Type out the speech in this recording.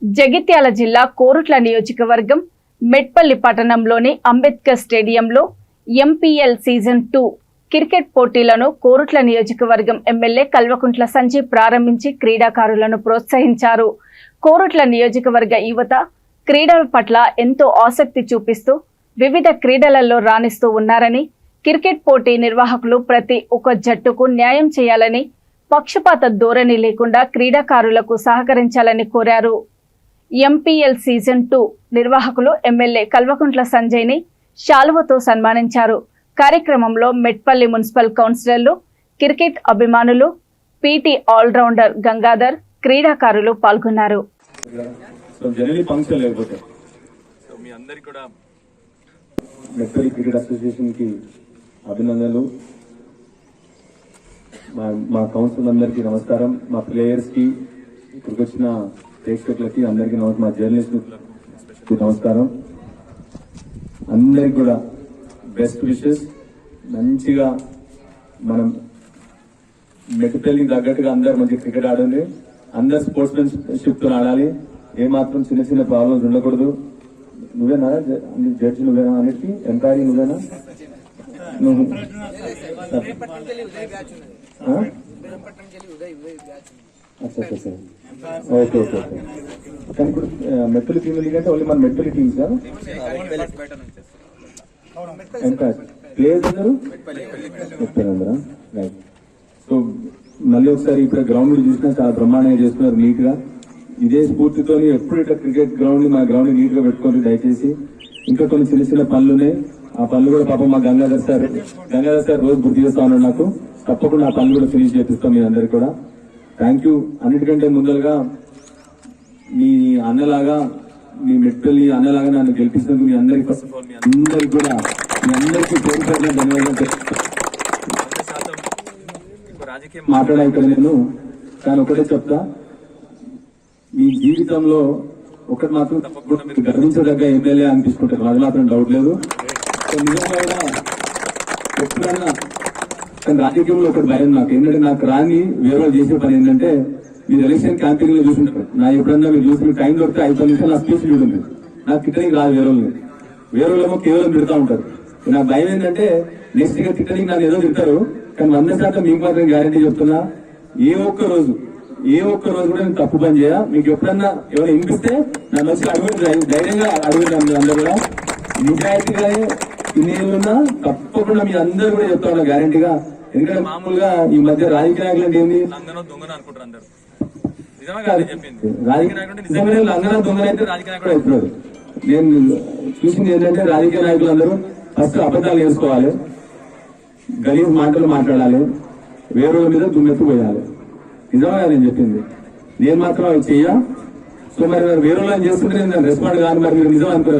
జగిత్యాల జిల్లా కోరుట్ల నియోజకవర్గం మెట్పల్లి పట్టణంలోని అంబేద్కర్ స్టేడియంలో ఎంపీఎల్ సీజన్ 2 క్రికెట్ పోటీలను కోరుట్ల నియోజకవర్గం ఎమ్మెల్యే కల్వకుంట్ల సంజయ్ ప్రారంభించి క్రీడాకారులను ప్రోత్సహించారు. కోరుట్ల నియోజకవర్గ యువత క్రీడల పట్ల ఎంతో ఆసక్తి చూపిస్తూ వివిధ క్రీడలలో రాణిస్తూ ఉన్నారని, క్రికెట్ పోటీ నిర్వాహకులు ప్రతి ఒక్క జట్టుకు న్యాయం చేయాలని, పక్షపాత ధోరణి లేకుండా క్రీడాకారులకు సహకరించాలని కోరారు. ఎంపీఎల్ సీజన్ 2 నిర్వాహకులు ఎమ్మెల్యే కల్వకుంట్ల సంజయ్ని శాలువతో సన్మానించారు. కార్యక్రమంలో మెట్పల్లి మున్సిపల్ కౌన్సిలర్లు, క్రికెట్ అభిమానులు, పీటీ ఆల్రౌండర్ గంగాధర్, క్రీడాకారులు పాల్గొన్నారు. మెట్పల్లి క్రికెట్ అసోసియేషన్ కి అభినందనలు. మా కౌన్సిల్ అందరికీ నమస్కారం. మా ప్లేయర్స్ కి, ఇక్కడికి వచ్చిన ప్రేక్షకులకి అందరికీ నమస్కారం. మా జర్నలిస్ట్ నమస్కారం. అందరికి కూడా బెస్ట్ విషెస్. మంచిగా మనం మెట్పల్లికి తగ్గట్టుగా అందరు మంచి క్రికెట్ ఆడండి. అందరు స్పోర్ట్స్ మెన్షిప్ తో ఆడాలి. ఏమాత్రం చిన్న చిన్న ప్రాబ్లమ్స్ ఉండకూడదు. నువ్వేనా జడ్జి? నువ్వేనా అన్నిటికీ ఎంపైరీ? నువ్వేనా? నువ్వు ఓకే ఓకే ఓకే. కానీ ఇప్పుడు మెట్పల్లి టీం లీగ్ అంటే ఓన్లీ మన మెట్పల్లి టీమ్స్ ఎంపైర్ ప్లేయర్స్ అందరూ మెట్పల్లి అందరా? రైట్. సో మళ్ళీ ఒకసారి ఇప్పుడు గ్రౌండ్ చూసినా చాలా బ్రహ్మాండంగా చేస్తున్నారు, నీట్ గా. ఇదే స్ఫూర్తితో ఎప్పుడు ఇట్లా క్రికెట్ గ్రౌండ్ మన గ్రౌండ్ నీట్ గా పెట్టుకోండి దయచేసి. ఇంకా కొన్ని చిన్న చిన్న పనులు ఉన్నాయి. ఆ పనులు కూడా పాపం మా గంగాధర్ సార్ రోజు గుర్తు చేస్తా ఉన్నాడు నాకు. తప్పకుండా ఆ పనులు కూడా ఫినిష్ చేపిస్తాం మీ అందరికి కూడా. Thank you. అన్నిటికంటే ముందరగా మీ అన్నలాగా, మీ మెట్పల్లి అన్నలాగా నన్ను గెలిపిస్తున్నందుకు మీ అందరికి ఫస్ట్ ఆఫ్ ఆల్ మీ అందరికి కూడా మీ అందరికీ పేరు పేరున ధన్యవాదాలు. మాట్లాడా ఇక్కడ నేను, కానీ ఒకటే చెప్తా, మీ జీవితంలో ఒకటి మాత్రం తప్పకుండా మీరు గర్వించదగ్గ ఎమ్మెల్యే అనిపించుకుంటారు, అది మాత్రం డౌట్ లేదు. నిజంగా ఎప్పుడన్నా కానీ రాజకీయంలో ఒకటి భయం నాకు. ఏంటంటే నాకు రాని వేరే చేసే పని ఏంటంటే, మీరు ఎలక్షన్ క్యాంపెయిన్ లో చూసుంటారు. నా ఎప్పుడన్నా మీరు చూసిన టైం దొరికితే 5 నిమిషాలు నా స్పీచ్ చూడండి. నాకు తిట్టడానికి రాదు. వేరే వాళ్ళేమో కేవలం తిడతా ఉంటారు. నాకు భయం ఏంటంటే నెక్స్ట్ గా తిట్టడానికి నన్ను ఏదో తిడతారు, కానీ 100% మీకు మాత్రం గ్యారంటీ చెప్తున్నా, ఏ ఒక్క రోజు కూడా నేను తప్పు పని చేయ. మీకు ఎప్పుడన్నా ఎవరైనా వినిపిస్తే నన్ను వచ్చి అడుగుతుంది, ధైర్యంగా అడుగుతాను. అందరూ కూడా నిజాయితీగానే ఇన్ని ఏళ్ళున్నా తప్పకుండా మీ అందరూ కూడా చెప్తా ఉన్నా గ్యారంటీగా. ఎందుకంటే మామూలుగా ఈ మధ్య రాజకీయ నాయకులు అంటే ఏంది, నిజంగానే లంగన దొంగన అయితే రాజకీయ నాయకుడు అవుతున్నాడు. నేను చూసింది ఏంటంటే రాజకీయ నాయకులు అందరూ ఫస్ట్ అబద్ధాలు వేసుకోవాలి, గలీజ్ మాటలు మాట్లాడాలి, వేరే మీద దుమ్మెత్తు పోయాలి. నిజంగా నేను చెప్పింది. నేను మాత్రం అవి చెయ్య. సో మరి వేరే వాళ్ళని చేస్తుంటే నేను రెస్పాండ్ కాదు. మరి మీరు నిజం అనుకున్నారు.